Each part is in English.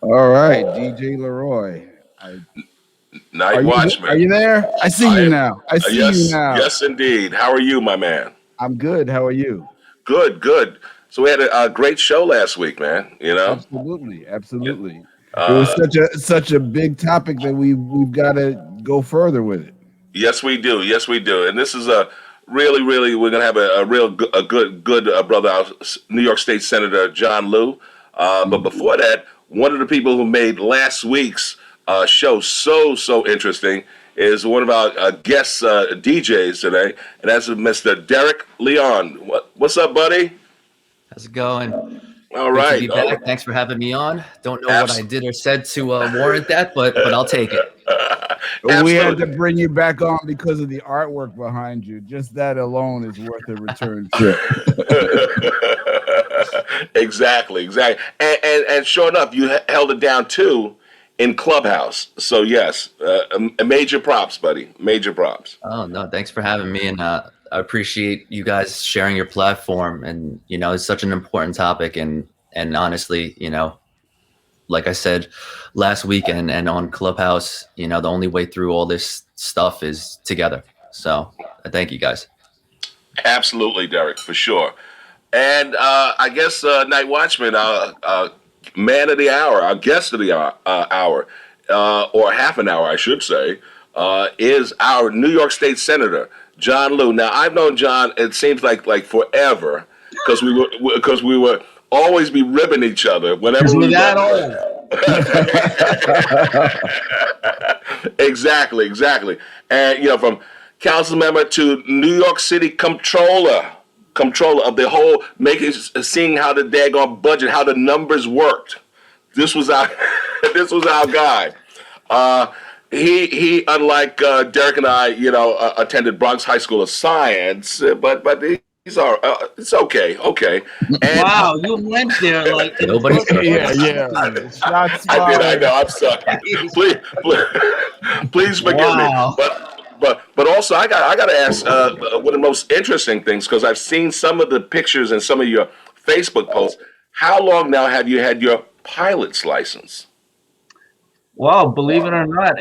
All right, DJ LeRoy. Night Watchman. Are you there? I see you now. I see you now. Yes, indeed. How are you, my man? I'm good. How are you? Good, good. So we had a great show last week, man. You know, absolutely. It was such a big topic that we've got to go further with it. Yes, we do. Yes, we do. And this is a really we're gonna have a good brother, our New York State Senator John Liu. But before that, one of the people who made last week's show so interesting is one of our guest DJs today, and that's Mr. Derrick Leon. What's up, buddy? How's it going? All right. Good to be back. Thanks for having me on. Don't know what I did or said to warrant that, but I'll take it. We had to bring you back on because of the artwork behind you. Just that alone is worth a return trip. Exactly. And sure enough, you held it down too in Clubhouse. So yes, major props, buddy. Major props. Oh no, thanks for having me, and I appreciate you guys sharing your platform. And it's such an important topic, and honestly, like I said last weekend and on Clubhouse, the only way through all this stuff is together. So thank you guys. Absolutely, Derrick, for sure. And I guess Night Watchman, man of the hour, our guest of the hour, or half an hour, I should say, is our New York State Senator, John Liu. Now, I've known John, it seems like forever, because we were always be ribbing each other whenever we that old. Exactly. And from council member to New York City Comptroller of the whole, seeing how the daggone budget, how the numbers worked. This was our guy. He unlike Derrick and I, attended Bronx High School of Science, but he's all right. It's okay. And wow, you went there like nobody. Yeah. I know. I'm sorry. Please forgive me. But also I got to ask one of the most interesting things, because I've seen some of the pictures and some of your Facebook posts. How long now have you had your pilot's license? Well, believe it or not,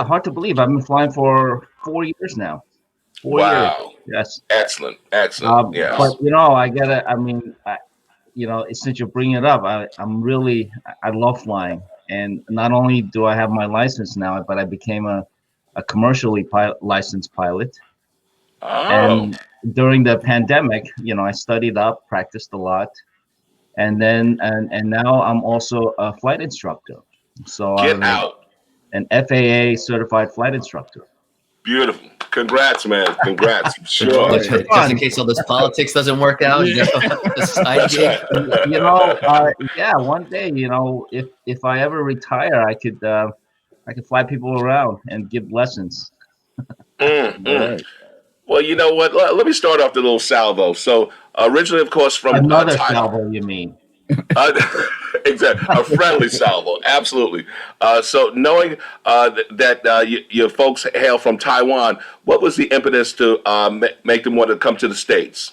hard to believe. I've been flying for 4 years now. 4 years. Yes. Excellent. Yes. But since you're bringing it up, I love flying, and not only do I have my license now, but I became a commercially licensed pilot. Oh. And during the pandemic, I studied up, practiced a lot. And then, and now I'm also a flight instructor. So I'm an FAA certified flight instructor. Beautiful. Congrats, man. Congrats. Sure. Just in case all this politics doesn't work out. One day, if I ever retire, I could fly people around and give lessons. Right. Well, you know what? Let me start off the little salvo. So originally, of course, from another salvo, you mean? Exactly, a friendly salvo, absolutely. So knowing that your folks hail from Taiwan, what was the impetus to make them want to come to the States?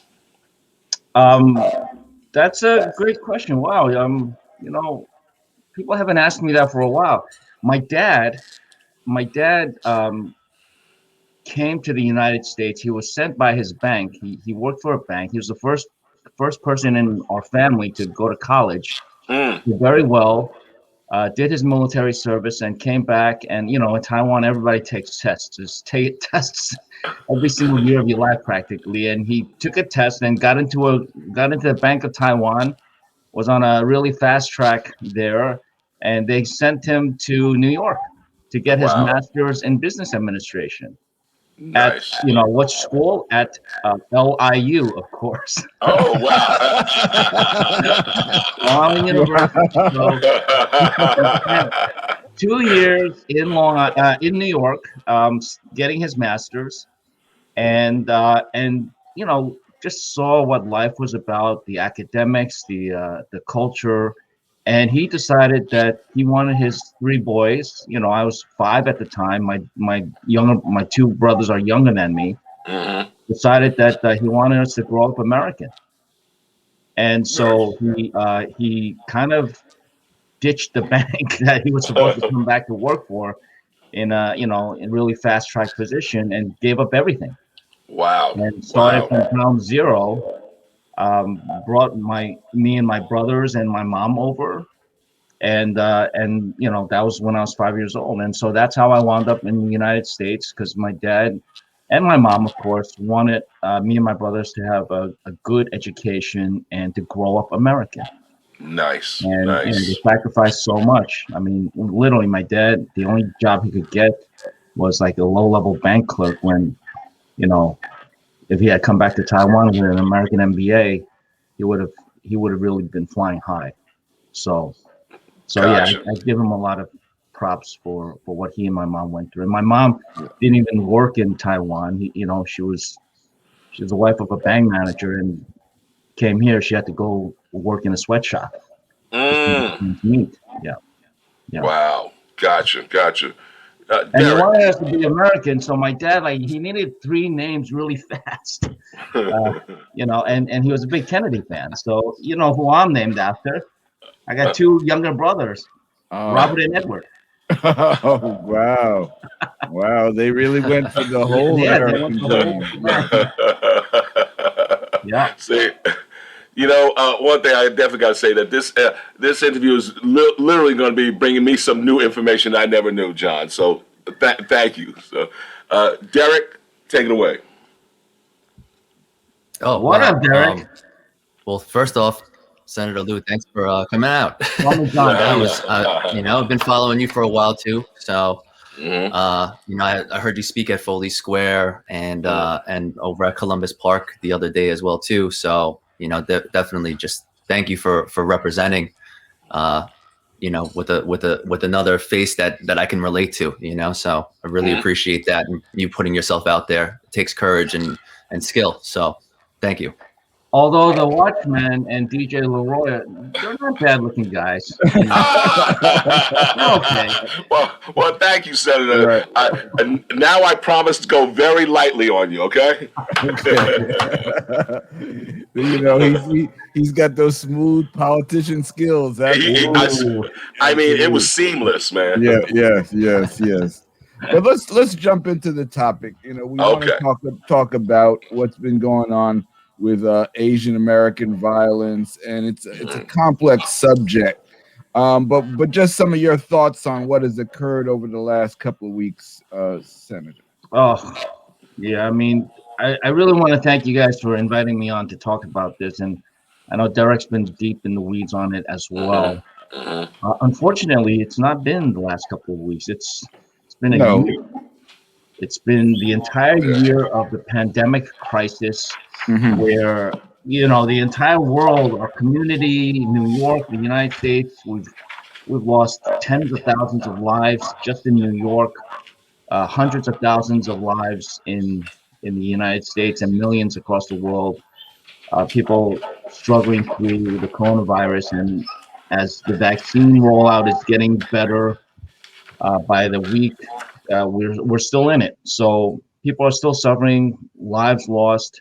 That's a great question. Wow, people haven't asked me that for a while. My dad came to the United States. He was sent by his bank. He worked for a bank. He was the first person in our family to go to college. Did very well, did his military service, and came back. And in Taiwan, everybody takes tests. Just take tests every single year of your life practically. And he took a test and got into the Bank of Taiwan. Was on a really fast track there, and they sent him to New York to get his master's in business administration. Nice. At what school? At LIU, of course. Oh wow! Long University. So, 2 years in New York, getting his master's, and just saw what life was about, the academics, the culture. And he decided that he wanted his 3 boys. I was 5 at the time. My 2 brothers are younger than me. Mm-hmm. Decided that he wanted us to grow up American. And so he kind of ditched the bank that he was supposed to come back to work for in a, in really fast track position, and gave up everything Wow. and started from ground zero. Brought me and my brothers and my mom over, and that was when I was 5 years old, and so that's how I wound up in the United States, because my dad and my mom, of course, wanted me and my brothers to have a good education and to grow up American. Nice. And they sacrificed so much. I mean, literally, my dad, the only job he could get was like a low-level bank clerk, when, if he had come back to Taiwan with an American MBA, he would have really been flying high. So Gotcha. yeah, I give him a lot of props for what he and my mom went through. And my mom didn't even work in Taiwan. She was the wife of a bank manager, and came here. She had to go work in a sweatshop. Meat. Yeah. Wow. Gotcha. And he wanted us to be American, so my dad, he needed 3 names really fast. And he was a big Kennedy fan. So you know who I'm named after. I got 2 younger brothers, Robert and Edward. Oh, wow! They really went for the whole American dream. Yeah. See, one thing I definitely got to say, that this interview is literally going to be bringing me some new information I never knew, John. So thank you. So, Derrick, take it away. Oh, what up, Derrick? Well, first off, Senator Lou, thanks for coming out. I've been following you for a while too. So, I heard you speak at Foley Square and over at Columbus Park the other day as well too. So, definitely just thank you for representing, with another face that I can relate to. So I really appreciate that, and you putting yourself out there. It takes courage and skill. So, thank you. Although the Watchman and DJ LeRoy, they're not bad-looking guys. Okay. Well, thank you, Senator. Right. Now I promise to go very lightly on you. Okay. He's got those smooth politician skills. It was seamless, man. Yes. But let's jump into the topic. We want to talk about what's been going on with Asian American violence, and it's a complex subject. But just some of your thoughts on what has occurred over the last couple of weeks, Senator. Oh, yeah. I mean, I really want to thank you guys for inviting me on to talk about this, and I know Derrick's been deep in the weeds on it as well. Unfortunately, it's not been the last couple of weeks. It's been a year. It's been the entire year of the pandemic crisis, where the entire world, our community, New York, the United States, we've lost tens of thousands of lives just in New York, hundreds of thousands of lives in the United States, and millions across the world. People struggling through the coronavirus, and as the vaccine rollout is getting better by the week, we're still in it. So people are still suffering, lives lost.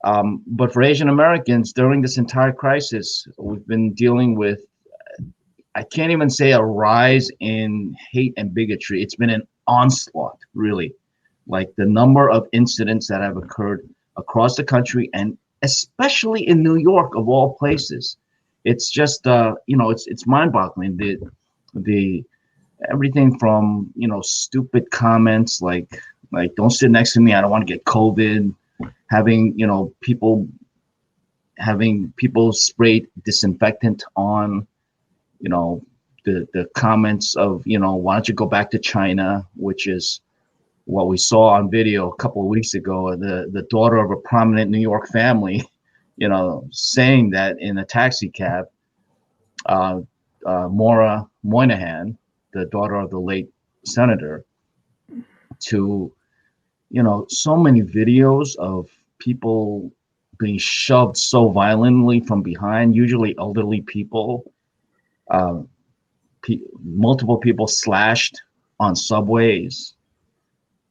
But for Asian Americans, during this entire crisis, we've been dealing with, I can't even say a rise in hate and bigotry. It's been an onslaught, really. Like the number of incidents that have occurred across the country, and especially in New York, of all places. It's just, it's mind-boggling. The everything from, stupid comments like don't sit next to me, I don't want to get COVID. Having people spray disinfectant on, the comments of, why don't you go back to China, which is what we saw on video a couple of weeks ago, the daughter of a prominent New York family, saying that in a taxi cab. Maura Moynihan, the daughter of the late senator, to so many videos of people being shoved so violently from behind, usually elderly people, multiple people slashed on subways.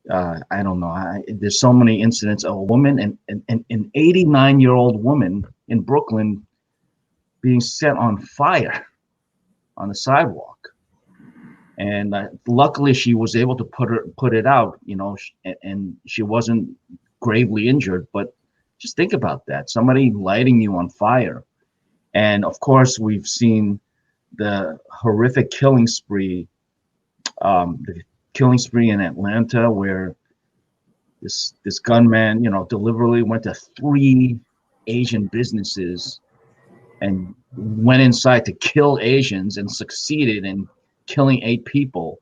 I don't know. There's so many incidents of a woman, an 89-year-old woman in Brooklyn being set on fire on the sidewalk. And luckily, she was able to put it out, and she wasn't gravely injured. But just think about that: somebody lighting you on fire. And of course, we've seen the horrific killing spree in Atlanta, where this gunman, deliberately went to 3 Asian businesses and went inside to kill Asians and succeeded in killing 8 people.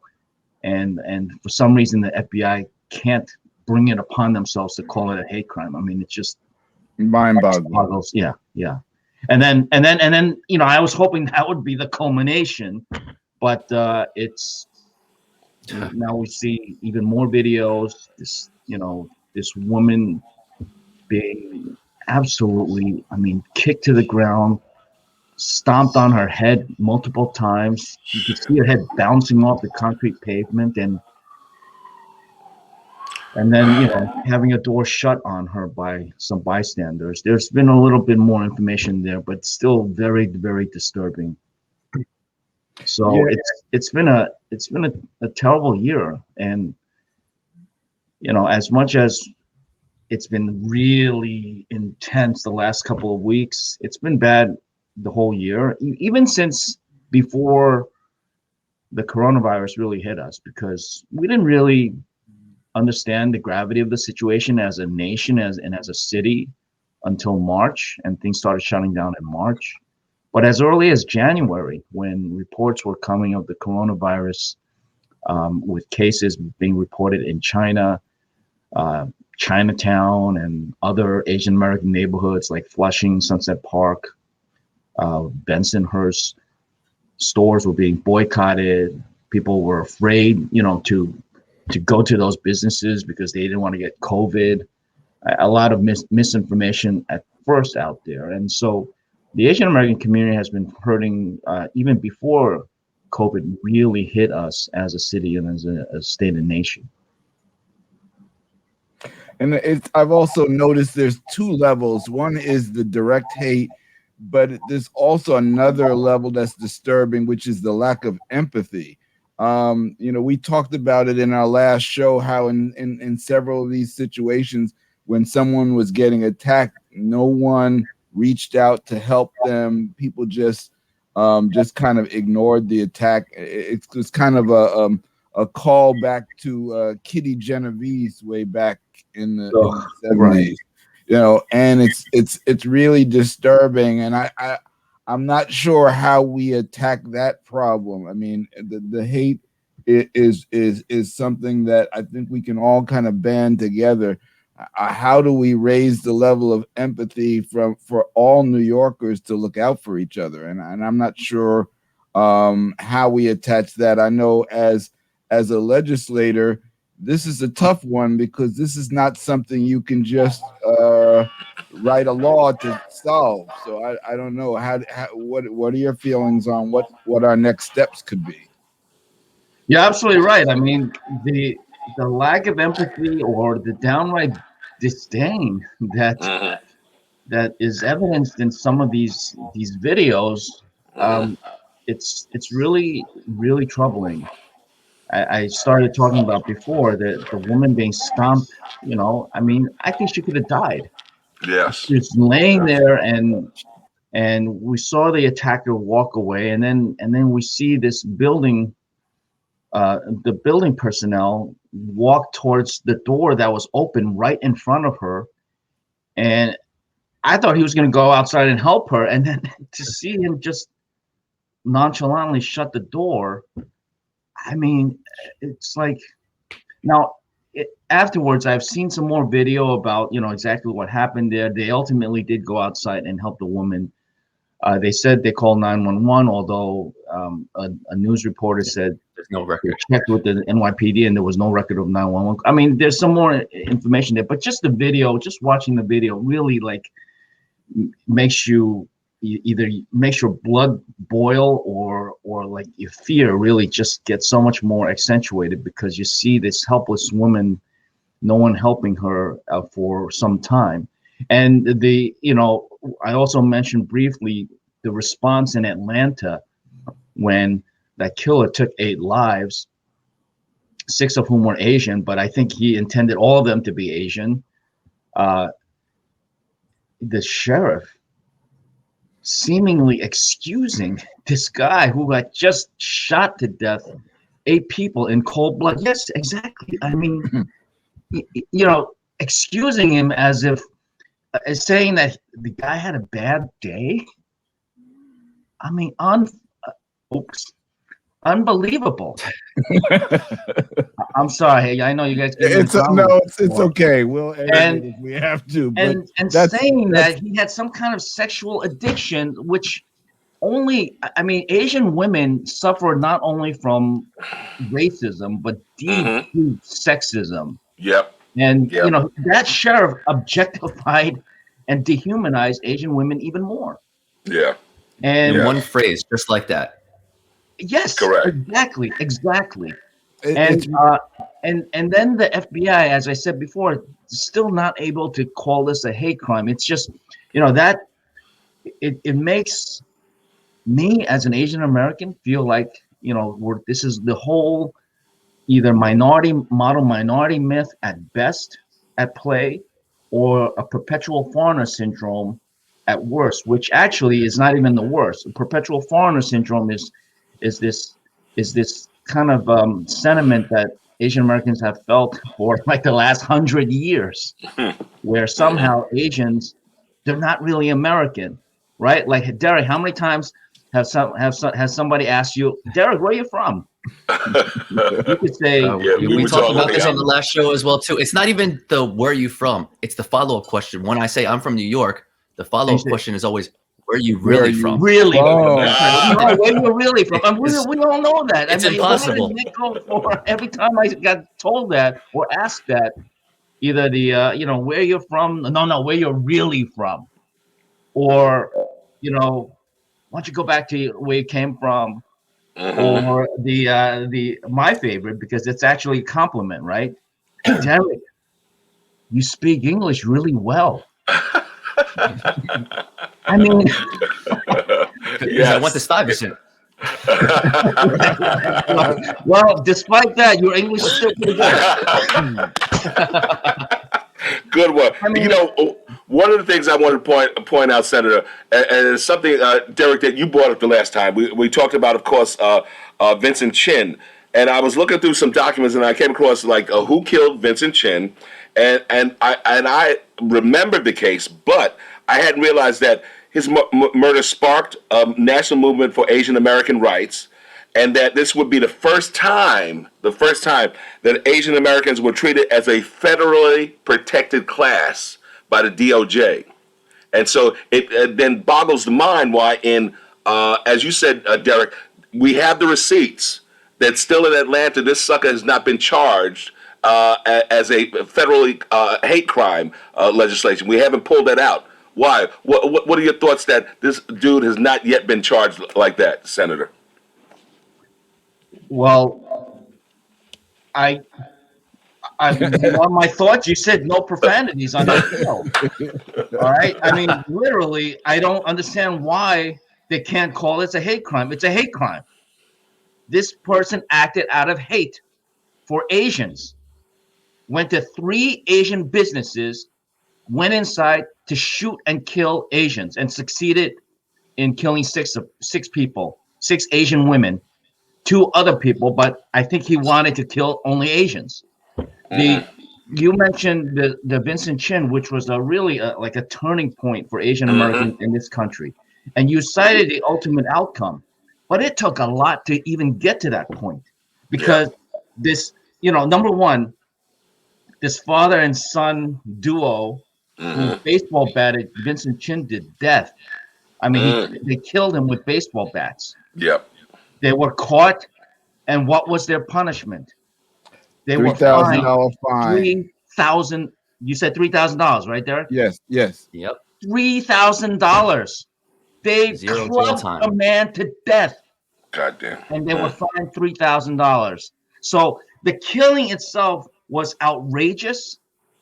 And for some reason, the FBI can't bring it upon themselves to call it a hate crime. I mean, it's just mind-boggling. Yeah. And then, I was hoping that would be the culmination, but it's now we see even more videos. This woman being absolutely, kicked to the ground, stomped on her head multiple times. You could see her head bouncing off the concrete pavement, and then having a door shut on her by some bystanders. There's been a little bit more information there, but still very, very disturbing. So yeah. it's been a terrible year, and as much as it's been really intense the last couple of weeks, it's been bad the whole year, even since before the coronavirus really hit us, because we didn't really understand the gravity of the situation as a nation, as a city, until March, and things started shutting down in March. But as early as January, when reports were coming of the coronavirus, with cases being reported in China, Chinatown, and other Asian American neighborhoods like Flushing, Sunset Park, Bensonhurst, stores were being boycotted. People were afraid, to go to those businesses because they didn't want to get COVID. A lot of misinformation at first out there. And so the Asian American community has been hurting even before COVID really hit us as a city and as a state and nation. And I've also noticed there's 2 levels. One is the direct hate, but there's also another level that's disturbing, which is the lack of empathy. We talked about it in our last show, how in several of these situations, when someone was getting attacked, no one reached out to help them. People just kind of ignored the attack. It's kind of a call back to Kitty Genovese way back in the 70s, and it's really disturbing. And I'm not sure how we attack that problem. I mean, the hate is something that I think we can all kind of band together. How do we raise the level of empathy for all New Yorkers to look out for each other? And I'm not sure how we attach that. I know as a legislator, this is a tough one, because this is not something you can just write a law to solve. So I don't know what are your feelings on what our next steps could be? You're absolutely right. I mean, the lack of empathy or the downright disdain that is evidenced in some of these videos, it's really, really troubling. I started talking about before the woman being stomped. I think she could have died. Yes. She's laying there, and we saw the attacker walk away, and then we see this building, the building personnel walk towards the door that was open right in front of her, and I thought he was going to go outside and help her, and then to see him just nonchalantly shut the door. I mean, it's like, now afterwards, I've seen some more video about, exactly what happened there. They ultimately did go outside and help the woman. They said they called 911, although a news reporter said there's no record. They checked with the NYPD and there was no record of 911. I mean, there's some more information there, but just the video, just watching the video really makes you either makes your blood boil or like your fear really just gets so much more accentuated, because you see this helpless woman, no one helping her for some time. And I also mentioned briefly the response in Atlanta, when that killer took 8 lives, 6 of whom were Asian, but I think he intended all of them to be Asian. The sheriff seemingly excusing this guy who had just shot to death 8 people in cold blood. Yes, exactly. I mean, excusing him as if saying that the guy had a bad day. I mean, unbelievable. I'm sorry. I know you guys. It's okay. We'll edit it if we have to. And saying that he had some kind of sexual addiction, which Asian women suffer not only from racism but deep sexism. Yep. And that sheriff objectified and dehumanized Asian women even more. Yeah. And in one phrase, just like that. Yes, correct. Exactly. And then the FBI, as I said before, is still not able to call this a hate crime. It's just, that it makes me as an Asian American feel like, this is the whole either minority myth at best at play, or a perpetual foreigner syndrome at worst, which actually is not even the worst. Perpetual foreigner syndrome is this kind of sentiment that Asian Americans have felt for like the last 100 years, where somehow Asians, they're not really American, right? Like, Derrick, how many times has somebody asked you, Derrick, where are you from? You could say, we talked about this on the last show as well too. It's not even the where are you from, it's the follow-up question. When I say I'm from New York, the follow-up question is always, where are you really from? Really? No, where you really from? And we all know that. It's impossible. Every time I got told that or asked that, either the where you're from, no, where you're really from, or why don't you go back to where you came from, or the my favorite, because it's actually a compliment, right? Derrick, you speak English really well. I mean, yes. I went to Stuyvesant. well, despite that, your English is still pretty good. Good one. I mean, one of the things I want to point out, Senator, and it's something, Derrick, that you brought up the last time. We talked about, of course, Vincent Chen, and I was looking through some documents, and I came across who killed Vincent Chen, and I remembered the case, but I hadn't realized that his murder sparked a national movement for Asian American rights, and that this would be the first time that Asian Americans were treated as a federally protected class by the DOJ. And so it then boggles the mind why as you said, Derrick, we have the receipts that still in Atlanta, this sucker has not been charged as a federally hate crime legislation. We haven't pulled that out. Why? What are your thoughts that this dude has not yet been charged like that, Senator? Well, on my thoughts, you said no profanities on that show. All right. I mean, literally, I don't understand why they can't call it a hate crime. It's a hate crime. This person acted out of hate for Asians. Went to 3 Asian businesses, went inside to shoot and kill Asians, and succeeded in killing 6 people, 6 Asian women, 2 other people, but I think he wanted to kill only Asians. You mentioned the Vincent Chen, which was really like a turning point for Asian Americans in this country, and you cited the ultimate outcome, but it took a lot to even get to that point, because this, number one, this father and son duo who baseball batted Vincent Chen to death. I mean, they killed him with baseball bats. Yep. They were caught, and what was their punishment? They were fined $3,000. You said $3,000, right, Derrick? Yes. Yep. $3,000. They clubbed a man to death. Goddamn. And they were fined $3,000. So the killing itself was outrageous,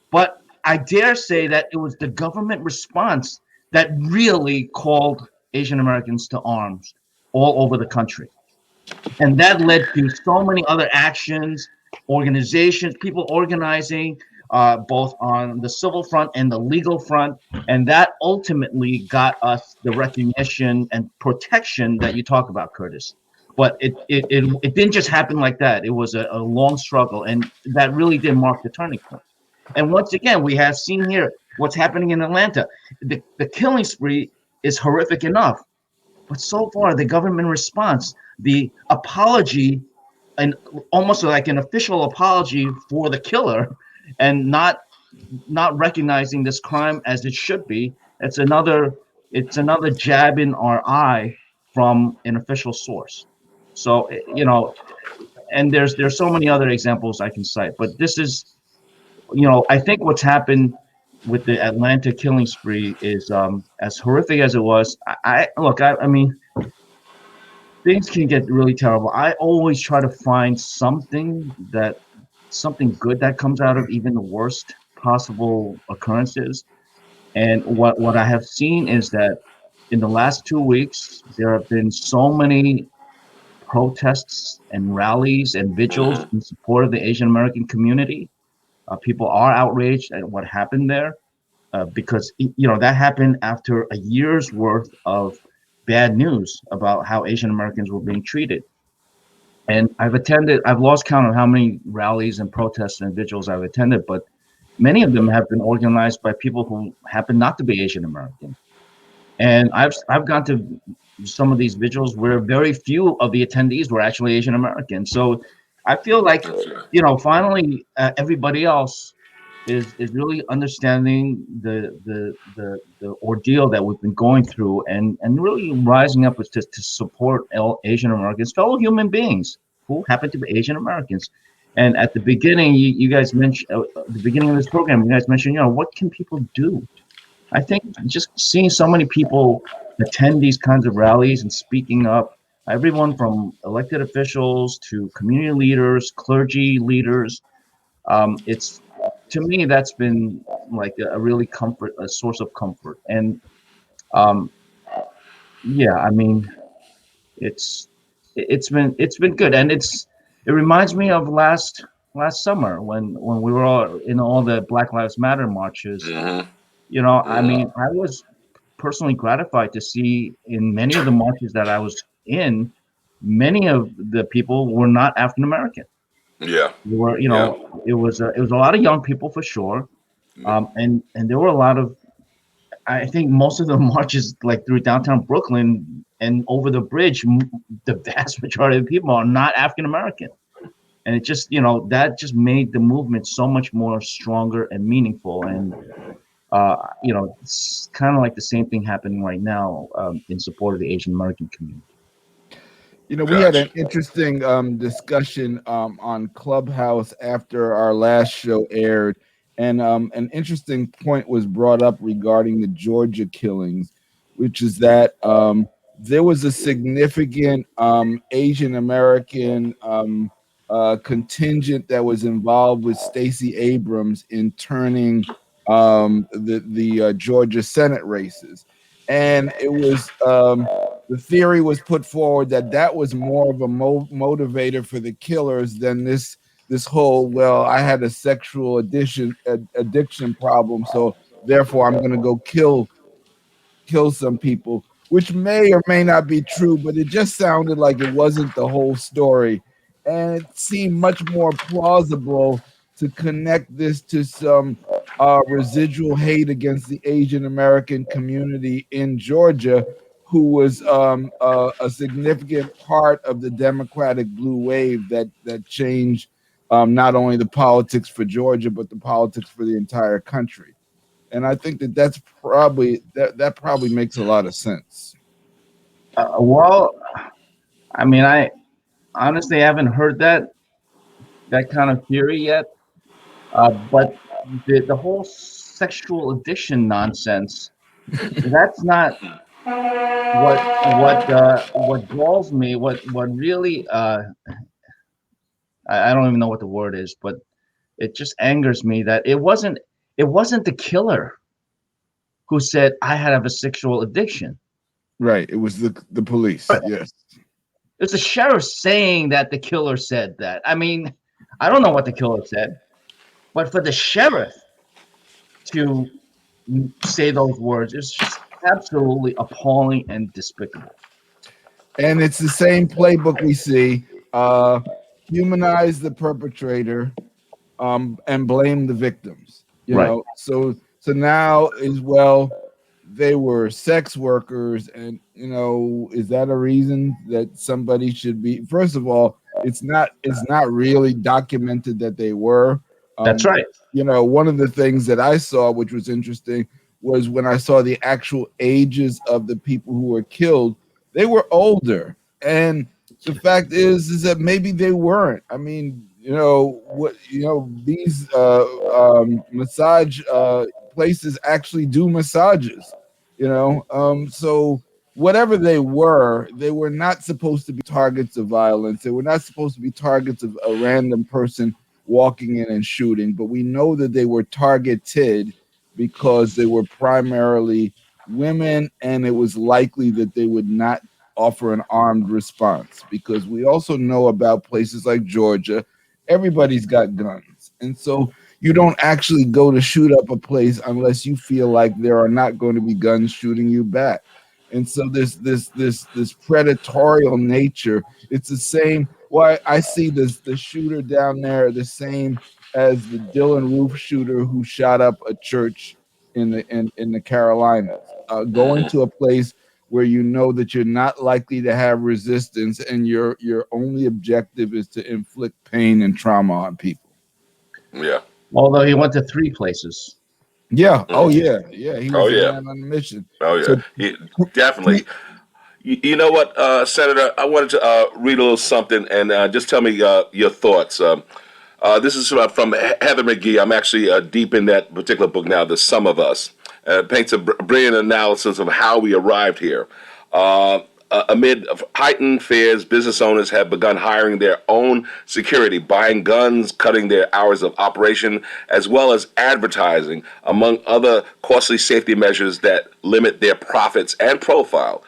but I dare say that it was the government response that really called Asian Americans to arms all over the country. And that led to so many other actions, organizations, people organizing, both on the civil front and the legal front. And that ultimately got us the recognition and protection that you talk about, Curtis. But it didn't just happen like that. It was a long struggle, and that really did mark the turning point. And once again, we have seen here what's happening in Atlanta. The killing spree is horrific enough, but so far, the government response, the apology, and almost like an official apology for the killer, and not recognizing this crime as it should be, it's another jab in our eye from an official source. So and there's so many other examples I can cite, but this is, I think what's happened with the Atlanta killing spree is as horrific as it was. I mean, things can get really terrible. I always try to find something good that comes out of even the worst possible occurrences. And what I have seen is that in the last 2 weeks, there have been so many protests and rallies and vigils in support of the Asian American community. People are outraged at what happened there, because that happened after a year's worth of bad news about how Asian Americans were being treated. And I've lost count of how many rallies and protests and vigils I've attended, but many of them have been organized by people who happen not to be Asian American. And I've gone to some of these vigils where very few of the attendees were actually Asian American. So I feel like, finally, everybody else is really understanding the ordeal that we've been going through, and really rising up to support Asian Americans, fellow human beings who happen to be Asian Americans. And at the beginning, you guys mentioned, at the beginning of this program, you guys mentioned, what can people do? I think just seeing so many people attend these kinds of rallies and speaking up, everyone from elected officials to community leaders, clergy leaders, it's, to me, that's been like a really a source of comfort. And yeah, I mean, it's been good, and it reminds me of last summer when we were all in all the Black Lives Matter marches. I mean, I was personally gratified to see in many of the marches that I was in, many of the people were not African American. Yeah. They were, it was a lot of young people for sure, and there were a lot of, I think most of the marches, like through downtown Brooklyn and over the bridge, the vast majority of the people are not African American, and it just, that just made the movement so much more stronger and meaningful. And it's kind of like the same thing happening right now in support of the Asian American community. We had an interesting discussion on Clubhouse after our last show aired, and an interesting point was brought up regarding the Georgia killings, which is that there was a significant Asian American contingent that was involved with Stacey Abrams in turning the Georgia Senate races, and it was the theory was put forward that was more of a motivator for the killers than this whole, well, I had a sexual addiction problem, so therefore I'm going to go kill some people, which may or may not be true, but it just sounded like it wasn't the whole story, and it seemed much more plausible to connect this to some residual hate against the Asian American community in Georgia, who was a significant part of the Democratic blue wave that changed not only the politics for Georgia, but the politics for the entire country. And I think that probably makes a lot of sense. Well, I mean, I honestly haven't heard that kind of theory yet, but the whole sexual addiction nonsense, that's not what galls me. What really I don't even know what the word is, but it just angers me that it wasn't the killer who said I had a sexual addiction. Right. It was the police. Yes. It's the sheriff saying that the killer said that. I mean, I don't know what the killer said, but for the sheriff to say those words is just absolutely appalling and despicable. And it's the same playbook we see. Humanize the perpetrator, and blame the victims. You Right. know, so now is, well, they were sex workers, and is that a reason that somebody should be? First of all, it's not really documented that they were. That's right. One of the things that I saw, which was interesting, was when I saw the actual ages of the people who were killed. They were older, and the fact is that maybe they weren't. I mean, these massage places actually do massages. So whatever they were not supposed to be targets of violence. They were not supposed to be targets of a random person walking in and shooting. But we know that they were targeted because they were primarily women, and it was likely that they would not offer an armed response, because we also know about places like Georgia, everybody's got guns. And so you don't actually go to shoot up a place unless you feel like there are not going to be guns shooting you back. And so this predatorial nature, it's the same. Why I see the shooter down there the same as the Dylan Roof shooter who shot up a church in the Carolinas, going to a place where you know that you're not likely to have resistance, and your only objective is to inflict pain and trauma on people. Yeah. Although he went to 3 places. Yeah. Oh yeah. Yeah. He was a man on a mission. Oh yeah. Definitely. You know what, Senator? I wanted to read a little something, and just tell me your thoughts. This is from Heather McGee. I'm actually deep in that particular book now, The Sum of Us. It paints a brilliant analysis of how we arrived here. Amid heightened fears, business owners have begun hiring their own security, buying guns, cutting their hours of operation, as well as advertising, among other costly safety measures that limit their profits and profile,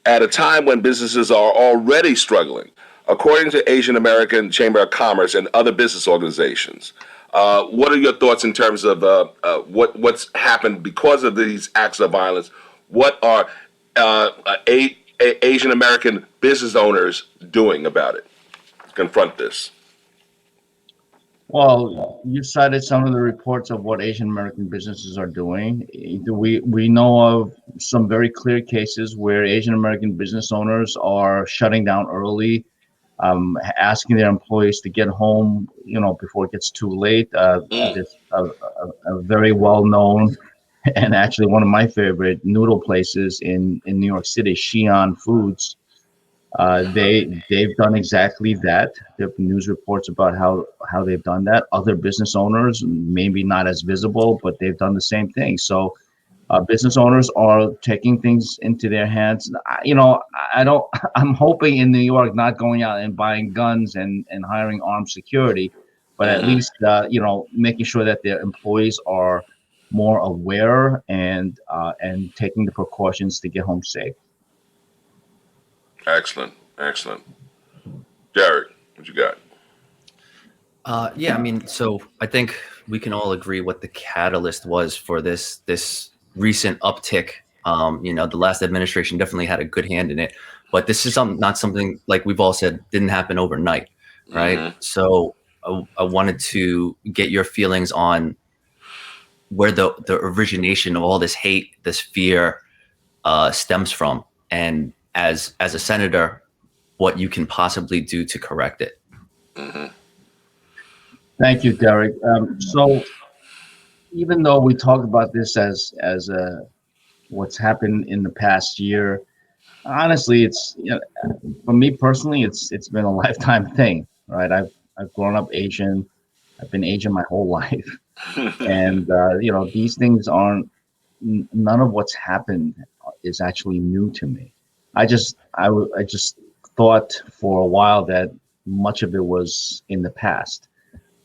at a time when businesses are already struggling. According to Asian American Chamber of Commerce and other business organizations, what are your thoughts in terms of what's happened because of these acts of violence? What are Asian American business owners doing about it to confront this? Well, you cited some of the reports of what Asian American businesses are doing. We know of some very clear cases where Asian American business owners are shutting down early, asking their employees to get home, before it gets too late. There's a very well-known and actually one of my favorite noodle places in New York City, Xi'an Foods. They've done exactly that. There have been news reports about how they've done that. Other business owners, maybe not as visible, but they've done the same thing. So business owners are taking things into their hands. I'm hoping in New York, not going out and buying guns and hiring armed security, but at least, making sure that their employees are more aware and taking the precautions to get home safe. Excellent. Derrick, what you got? Yeah, I mean, so I think we can all agree what the catalyst was for this recent uptick. The last administration definitely had a good hand in it, but this is not something, like we've all said, didn't happen overnight, right? Mm-hmm. So I wanted to get your feelings on where the origination of all this hate, this fear, stems from, and as a senator, what you can possibly do to correct it. Mm-hmm. Thank you, Derrick. So even though we talk about this as what's happened in the past year, honestly, it's for me personally, it's been a lifetime thing, right? I've grown up Asian. I've been Asian my whole life, and these things aren't. None of what's happened is actually new to me. I just thought for a while that much of it was in the past,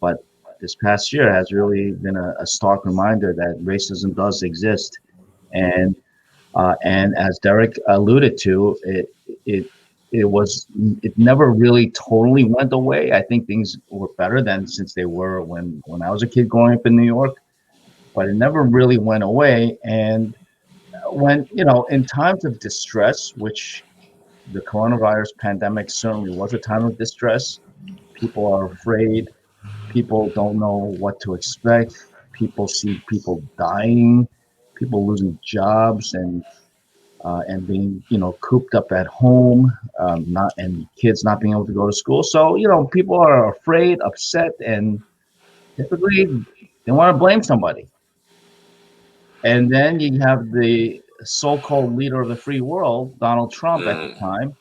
but this past year has really been a stark reminder that racism does exist, and as Derrick alluded to, it never really totally went away. I think things were better than since they were when I was a kid growing up in New York, but it never really went away. And when, in times of distress, which the coronavirus pandemic certainly was a time of distress, people are afraid, people don't know what to expect, people see people dying, people losing jobs, and being, cooped up at home, not and kids not being able to go to school. So, people are afraid, upset, and typically they want to blame somebody. And then you have the so-called leader of the free world, Donald Trump, at the time,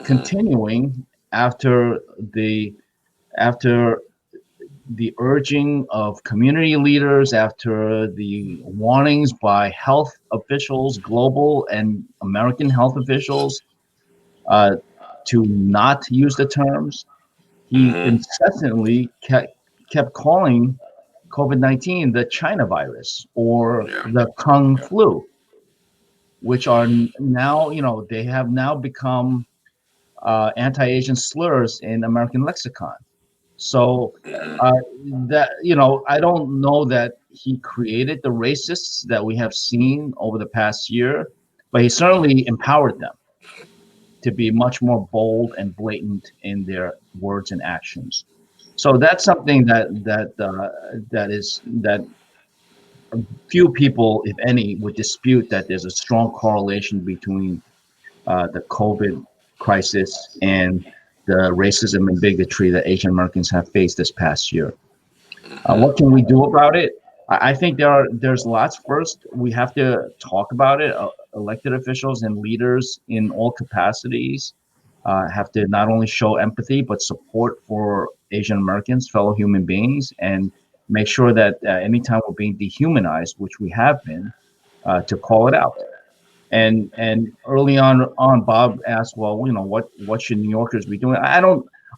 continuing after the after the urging of community leaders, after the warnings by health officials, global and American health officials, to not use the terms. He incessantly kept calling COVID-19 the China virus or the Kung flu, which are now, they have now become anti-Asian slurs in American lexicon. So that, I don't know that he created the racists that we have seen over the past year, but he certainly empowered them to be much more bold and blatant in their words and actions. So that's something that few people, if any, would dispute, that there's a strong correlation between the COVID crisis and the racism and bigotry that Asian Americans have faced this past year. What can we do about it? I think there's lots. First, we have to talk about it. Elected officials and leaders in all capacities have to not only show empathy, but support for Asian Americans, fellow human beings, and make sure that anytime we're being dehumanized, which we have been, to call it out. And early on, Bob asked, well, what should New Yorkers be doing?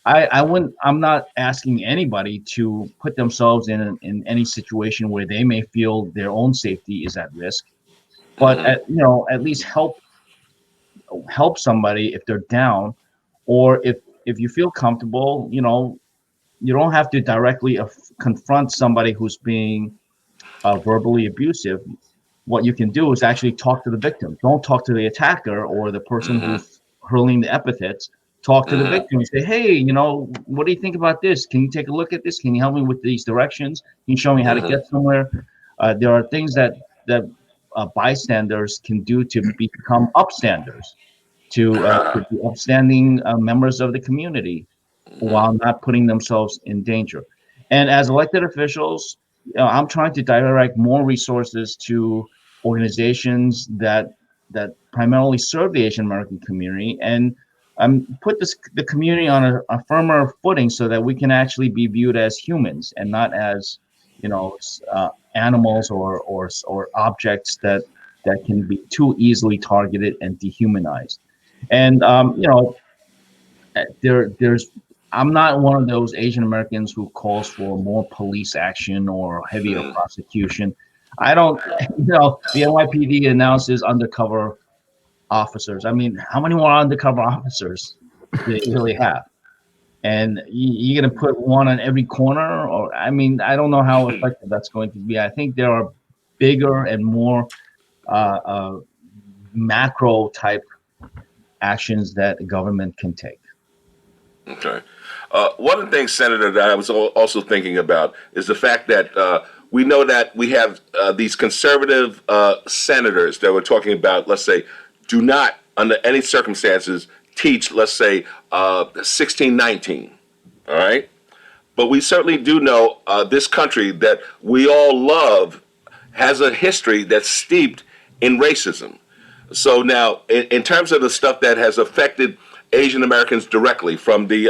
I'm not asking anybody to put themselves in any situation where they may feel their own safety is at risk, but at least help somebody if they're down, or if you feel comfortable, you don't have to directly confront somebody who's being verbally abusive. What you can do is actually talk to the victim. Don't talk to the attacker or the person who's hurling the epithets. Talk to the victim and say, hey, what do you think about this? Can you take a look at this? Can you help me with these directions? Can you show me how to get somewhere? There are things that bystanders can do to become upstanders, to be upstanding members of the community while not putting themselves in danger. And as elected officials, I'm trying to direct more resources to organizations that primarily serve the Asian American community, and put the community on a firmer footing so that we can actually be viewed as humans and not as animals or objects that can be too easily targeted and dehumanized. And there's I'm not one of those Asian Americans who calls for more police action or heavier prosecution. I don't, the NYPD announces undercover officers. I mean, how many more undercover officers do they really have? And you're going to put one on every corner? Or, I mean, I don't know how effective that's going to be. I think there are bigger and more macro type actions that the government can take. Okay. One of the things, Senator, that I was also thinking about is the fact that we know that we have these conservative senators that we're talking about, let's say, do not, under any circumstances, teach, let's say, 1619. All right? But we certainly do know this country that we all love has a history that's steeped in racism. So now, in terms of the stuff that has affected Asian Americans directly, from the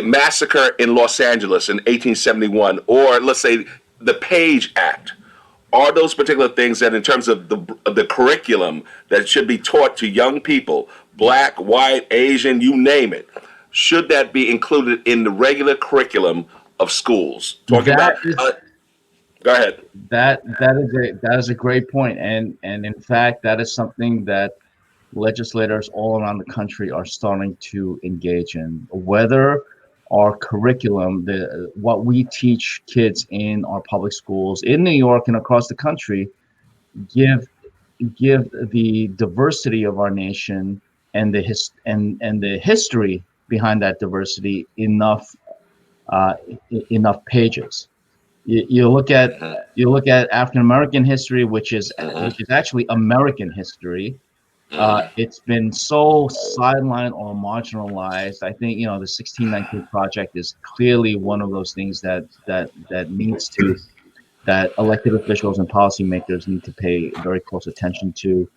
massacre in Los Angeles in 1871, or let's say the Page Act, are those particular things that, in terms of the curriculum that should be taught to young people, black, white, Asian, you name it, should that be included in the regular curriculum of schools? Talking about. Go ahead. That is a great point, and in fact, that is something that legislators all around the country are starting to engage in. Whether our curriculum, what we teach kids in our public schools in New York and across the country, give the diversity of our nation and the history behind that diversity enough pages. You look at African American history, which is actually American history. It's been so sidelined or marginalized. I think the 1619 Project is clearly one of those things that elected officials and policymakers need to pay very close attention to.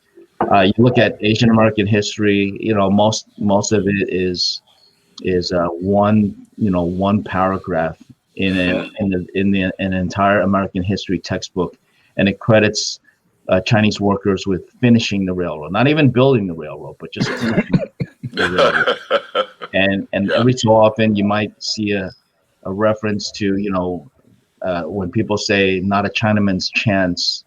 You look at Asian American history. Most of it is one paragraph in an entire American history textbook, and it credits Chinese workers with finishing the railroad, not even building the railroad, but just finishing the railroad. And every so often you might see a reference to when people say "not a Chinaman's chance,"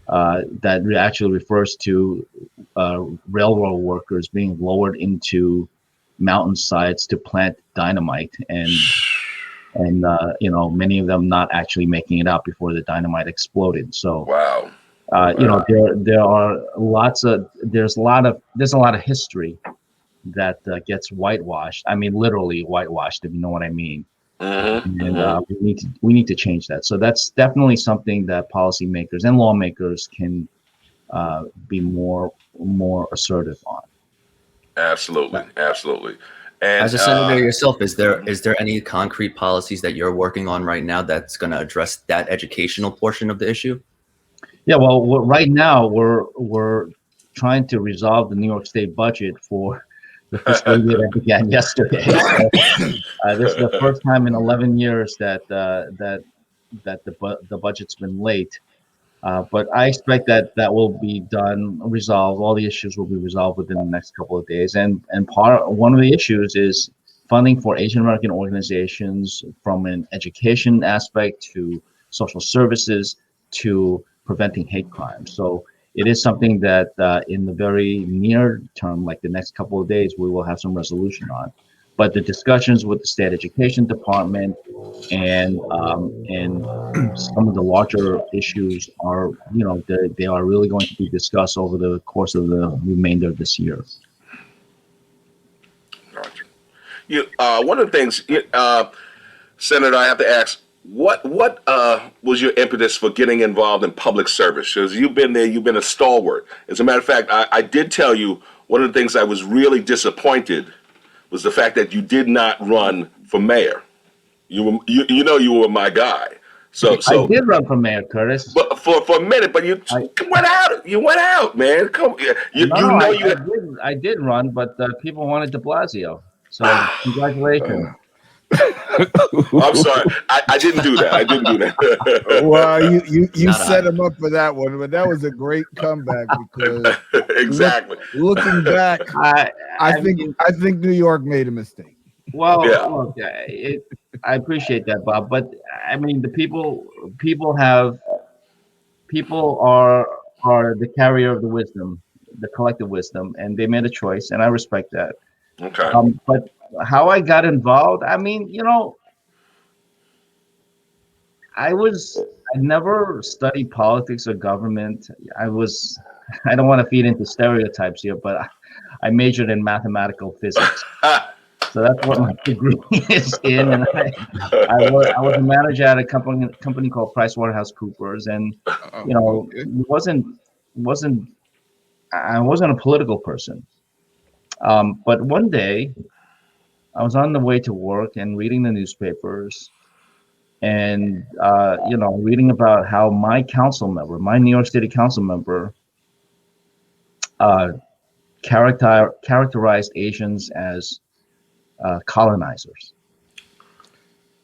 that actually refers to railroad workers being lowered into mountainsides to plant dynamite, and many of them not actually making it out before the dynamite exploded. So wow. There's a lot of history that gets whitewashed. I mean, literally whitewashed, if you know what I mean. And we need to change that. So that's definitely something that policymakers and lawmakers can be more assertive on. Absolutely. And as a senator yourself, is there any concrete policies that you're working on right now that's going to address that educational portion of the issue? Yeah, well, right now we're trying to resolve the New York State budget for the fiscal year that began yesterday. So, this is the first time in 11 years that the budget's been late. But I expect that will be resolved. All the issues will be resolved within the next couple of days. And one of the issues is funding for Asian American organizations, from an education aspect to social services to preventing hate crimes. So it is something that in the very near term, like the next couple of days, we will have some resolution on. But the discussions with the state education department and some of the larger issues are, they are really going to be discussed over the course of the remainder of this year. Gotcha. One of the things, Senator, I have to ask, what was your impetus for getting involved in public service? Because you've been there, you've been a stalwart. As a matter of fact, I did tell you one of the things I was really disappointed was the fact that you did not run for mayor. You were my guy. So I did run for mayor, Curtis. But for a minute, but you went out. You went out, man. Come, I did run, but people wanted De Blasio. So congratulations. I'm sorry. I didn't do that. Well, you set him up for that one, but that was a great comeback because exactly. Looking back, I think New York made a mistake. Well, yeah. Look, I appreciate that, Bob, but I mean, the people are the carrier of the wisdom, the collective wisdom, and they made a choice, and I respect that. Okay. But how I got involved, I mean, I never studied politics or government. I don't want to feed into stereotypes here, but I majored in mathematical physics. So that's what my degree is in. And I was a manager at a company called PricewaterhouseCoopers, and I wasn't a political person. But one day, I was on the way to work and reading the newspapers, and reading about how my New York City council member, characterized Asians as colonizers,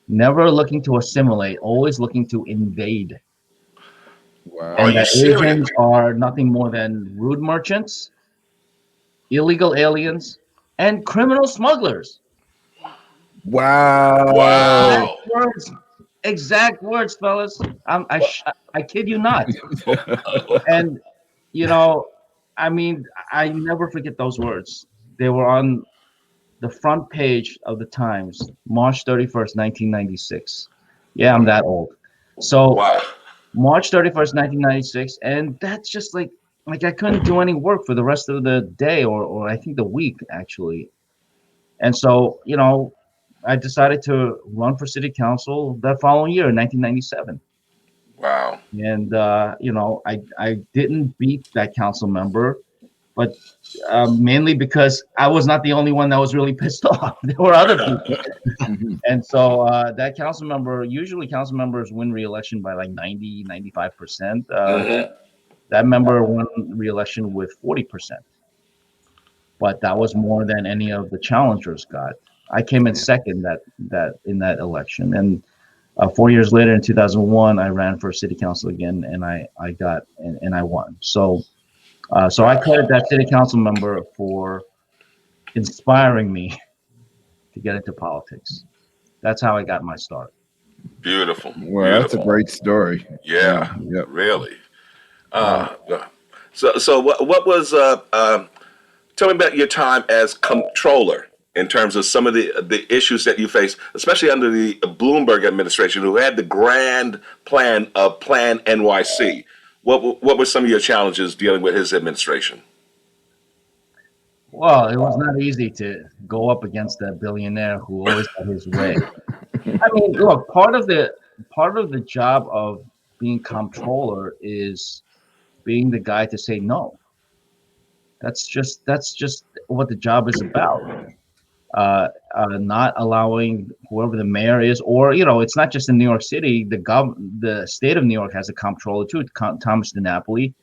never looking to assimilate, always looking to invade. Wow. And that Asians are nothing more than rude merchants, illegal aliens, and criminal smugglers. Wow. Exact words, fellas. I kid you not. And I mean, I never forget those words. They were on the front page of the Times, March 31st, 1996. Yeah, I'm that old. So Wow. March 31st, 1996, and that's just like I couldn't do any work for the rest of the day or I think the week actually. And so, I decided to run for city council that following year in 1997. Wow. And I didn't beat that council member, but mainly because I was not the only one that was really pissed off. There were other people. And so that council member, usually council members win re-election by like 90, 95%. That member won re-election with 40%. But that was more than any of the challengers got. I came in second in that election. And 4 years later, in 2001, I ran for city council again, and I got and I won. So I credit that city council member for inspiring me to get into politics. That's how I got my start. Beautiful. Well, that's a great story. Yeah, Yep. really. So what was tell me about your time as comptroller in terms of some of the issues that you faced, especially under the Bloomberg administration, who had the grand plan of Plan NYC. What were some of your challenges dealing with his administration? Well, it was not easy to go up against that billionaire who always had his way. I mean, look, part of the job of being comptroller is being the guy to say no. That's just what the job is about. Not allowing whoever the mayor is, or it's not just in New York City. The state of New York has a comptroller too, Thomas DiNapoli.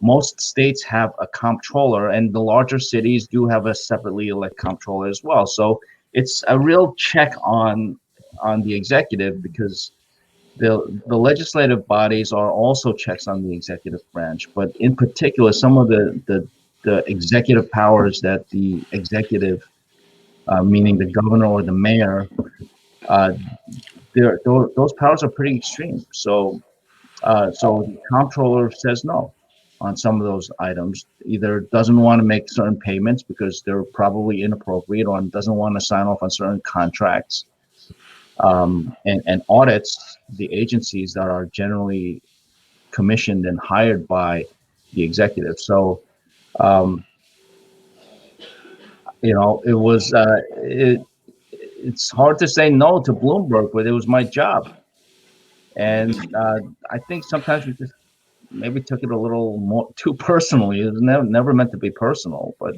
Most states have a comptroller, and the larger cities do have a separately elected comptroller as well. So it's a real check on the executive, because the legislative bodies are also checks on the executive branch. But in particular, some of the executive powers that the executive, meaning the governor or the mayor, those powers are pretty extreme. So the comptroller says no on some of those items. Either doesn't want to make certain payments because they're probably inappropriate, or doesn't want to sign off on certain contracts, and audits the agencies that are generally commissioned and hired by the executive. So, it was it's hard to say no to Bloomberg, but it was my job. And I think sometimes we just maybe took it a little more too personally. It was never meant to be personal, but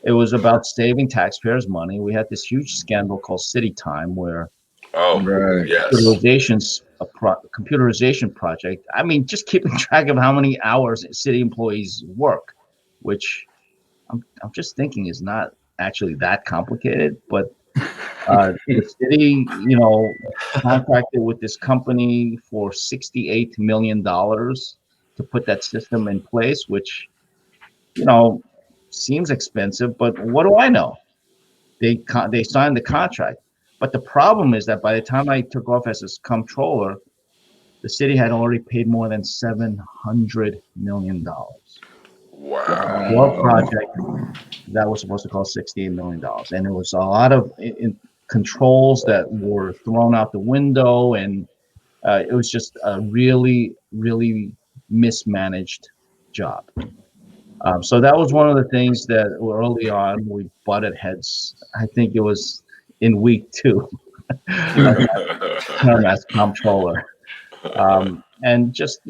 it was about saving taxpayers' money. We had this huge scandal called City Time, where computerization project. I mean, just keeping track of how many hours city employees work, which I'm just thinking is not actually that complicated, but the city, contracted with this company for $68 million to put that system in place, which, seems expensive, but what do I know? They signed the contract. But the problem is that by the time I took off as a comptroller, the city had already paid more than $700 million Wow. for a project that was supposed to cost $68 million. And it was a lot of controls that were thrown out the window, and it was just a really, really mismanaged job. So that was one of the things that early on we butted heads. I think it was in week 2 term as comptroller, and just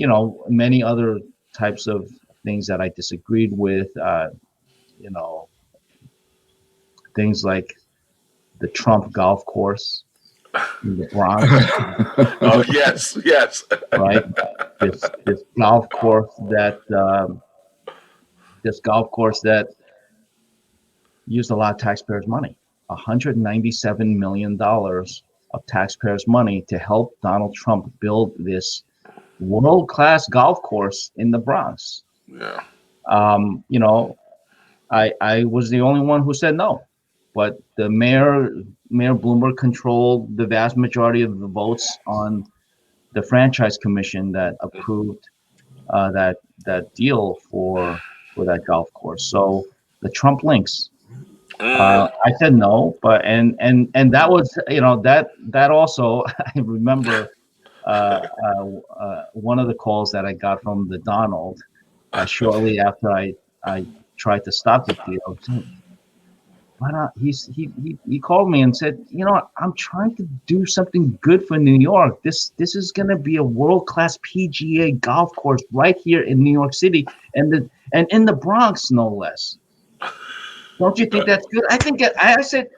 many other types of things that I disagreed with. Things like the Trump golf course in the Bronx. Oh yes. Right, this golf course that used a lot of taxpayers' money, $197 million of taxpayers' money to help Donald Trump build this world-class golf course in the Bronx. Yeah. I was the only one who said no, but the Mayor Bloomberg controlled the vast majority of the votes on the franchise commission that approved that deal for for that golf course. So the Trump links. I said no, but and that was, that also I remember one of the calls that I got from the Donald shortly after I tried to stop the deal. Why not? He called me and said, I'm trying to do something good for New York. This is going to be a world-class PGA golf course right here in New York City, and in the Bronx, no less. Don't you think that's good? I said,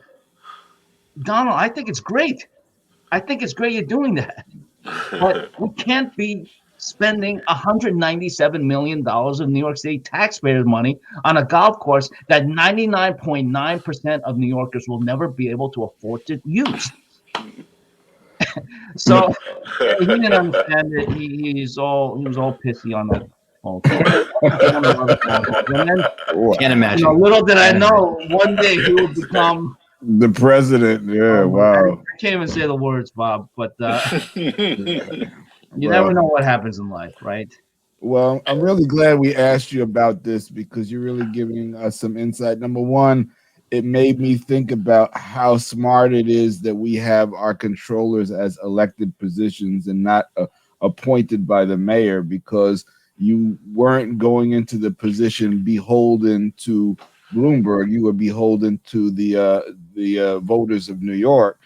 Donald, I think it's great. I think it's great you're doing that, but we can't be spending $197 million of New York City taxpayers' money on a golf course that 99.9% of New Yorkers will never be able to afford to use. So he didn't understand it. He was all pissy on that phone call. And then, can't imagine. Little did I know, one day he would become the president. Yeah, wow. I can't even say the words, Bob, but you never know what happens in life, right? Well, I'm really glad we asked you about this because you're really giving us some insight. Number one, it made me think about how smart it is that we have our controllers as elected positions and not appointed by the mayor, because you weren't going into the position beholden to Bloomberg. You were beholden to the voters of New York.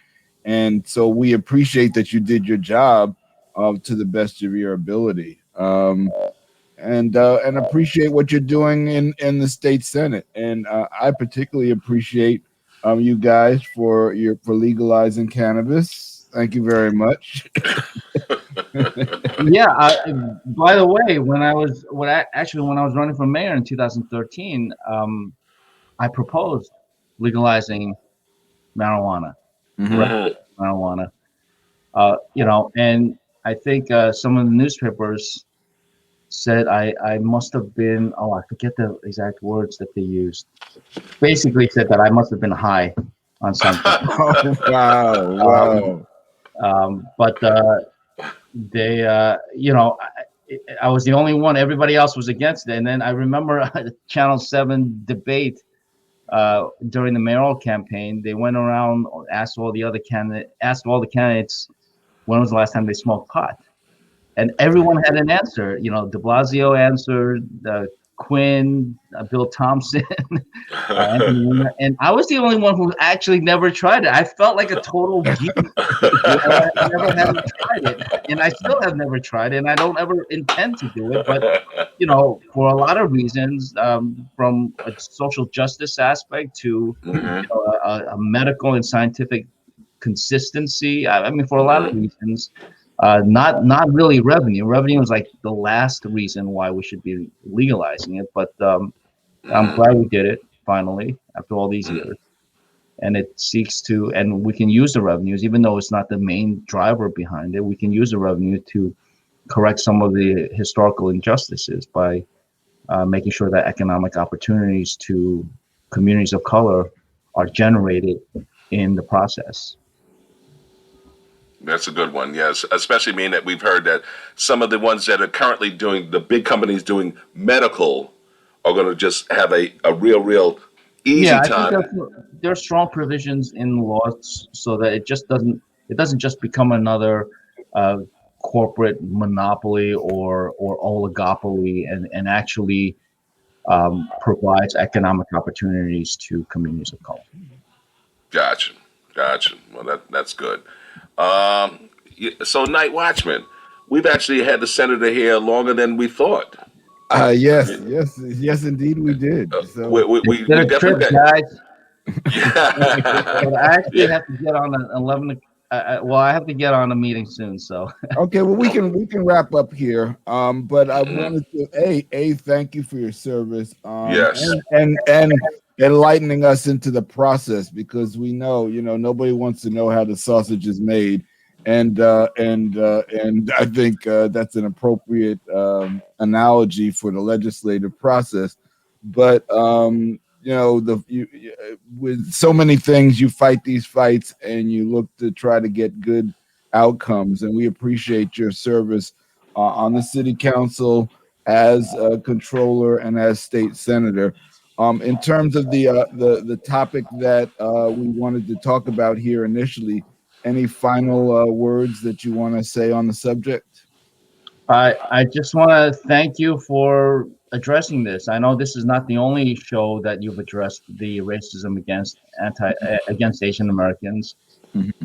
And so we appreciate that you did your job to the best of your ability. And appreciate what you're doing in the state Senate. And I particularly appreciate you guys for legalizing cannabis. Thank you very much. Yeah. By the way, when I was running for mayor in 2013, I proposed legalizing marijuana. Marijuana. And I think some of the newspapers said I must have been, I forget the exact words that they used. Basically said that I must have been high on something. Wow. But they, I was the only one. Everybody else was against it. And then I remember the Channel 7 debate during the mayoral campaign. They went around, asked all the candidates when was the last time they smoked pot. And everyone had an answer. De Blasio answered, Quinn, Bill Thompson, and I was the only one who actually never tried it. I felt like a total geek. I never had tried it, and I still have never tried it, and I don't ever intend to do it. But for a lot of reasons, from a social justice aspect to a medical and scientific consistency. I mean, for a lot of reasons. Not really revenue. Revenue is like the last reason why we should be legalizing it. But I'm glad we did it finally after all these years. And it seeks to, and we can use the revenues, even though it's not the main driver behind it. We can use the revenue to correct some of the historical injustices by making sure that economic opportunities to communities of color are generated in the process. That's a good one, yes. Especially meaning that we've heard that some of the ones that are currently doing, the big companies doing medical, are going to just have a real easy time. I think there are strong provisions in the laws so that it doesn't just become another corporate monopoly or oligopoly, and actually provides economic opportunities to communities of color. Gotcha. Well, that's good. So, Night Watchman, we've actually had the senator here longer than we thought. Yes, indeed, we did. So we definitely guys. But I actually have to get on at 11. I have to get on a meeting soon. So okay, well we can wrap up here. But I wanted to thank you for your service. Yes, and enlightening us into the process, because we know nobody wants to know how the sausage is made, and I think that's an appropriate analogy for the legislative process. But with so many things, you fight these fights and you look to try to get good outcomes, and we appreciate your service on the city council as controller and as state senator. In terms of the topic that we wanted to talk about here initially, any final words that you want to say on the subject? I just want to thank you for addressing this. I know this is not the only show that you've addressed the racism against Asian Americans,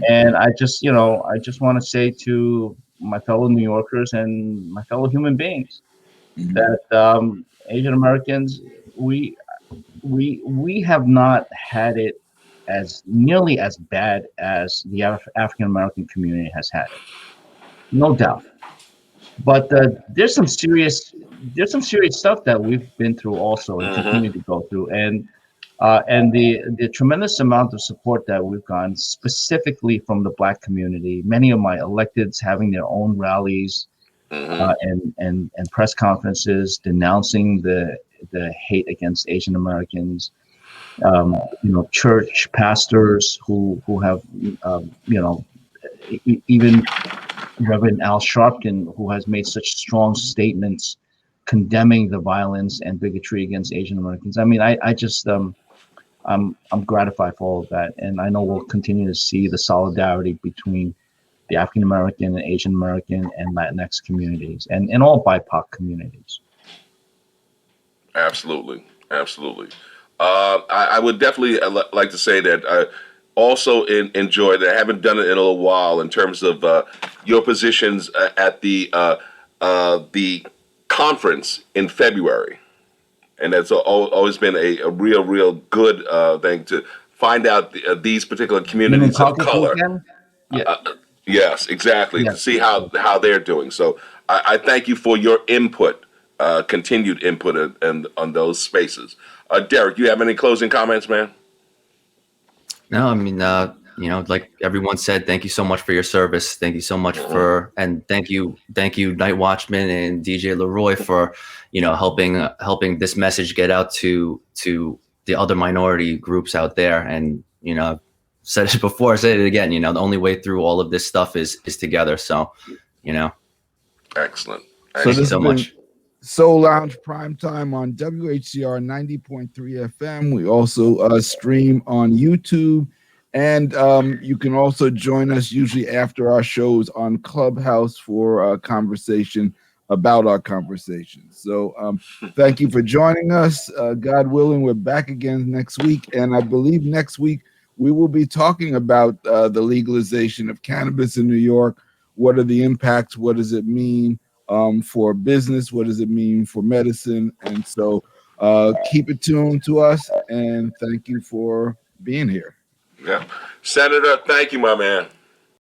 and I just want to say to my fellow New Yorkers and my fellow human beings that Asian Americans, we have not had it as nearly as bad as the African American community has had it, no doubt. But there's some serious stuff that we've been through also and continue to go through, and the tremendous amount of support that we've gotten specifically from the Black community. Many of my electeds having their own rallies and press conferences denouncing the hate against Asian Americans. Church pastors who have even Reverend Al Sharpton, who has made such strong statements condemning the violence and bigotry against Asian Americans. I mean, I just I'm gratified for all of that, and I know we'll continue to see the solidarity between the African American and Asian American and Latinx communities, and all BIPOC communities. Absolutely. I would definitely like to say that I also enjoy that. I haven't done it in a little while in terms of your positions at the conference in February. And that's always been a real good thing to find out these particular communities of color. Yes, exactly. Yes. To see how they're doing. So I thank you for your input, continued input on those spaces. Derrick, you have any closing comments, man? No, I mean, like everyone said, thank you so much for your service. Thank you so much and thank you, Night Watchman and DJ LeRoy for, helping this message get out to the other minority groups out there. And, I've said it before, I said it again, the only way through all of this stuff is together. So, Excellent. Thank you so much. Soul Lounge Primetime on WHCR 90.3 FM. We also stream on YouTube, and you can also join us usually after our shows on Clubhouse for a conversation about our conversations. So thank you for joining us. God willing, we're back again next week, and I believe next week we will be talking about the legalization of cannabis in New York. What are the impacts? What does it mean for business? What does it mean for medicine? And so keep it tuned to us, and thank you for being here. Yeah. Senator, thank you, my man.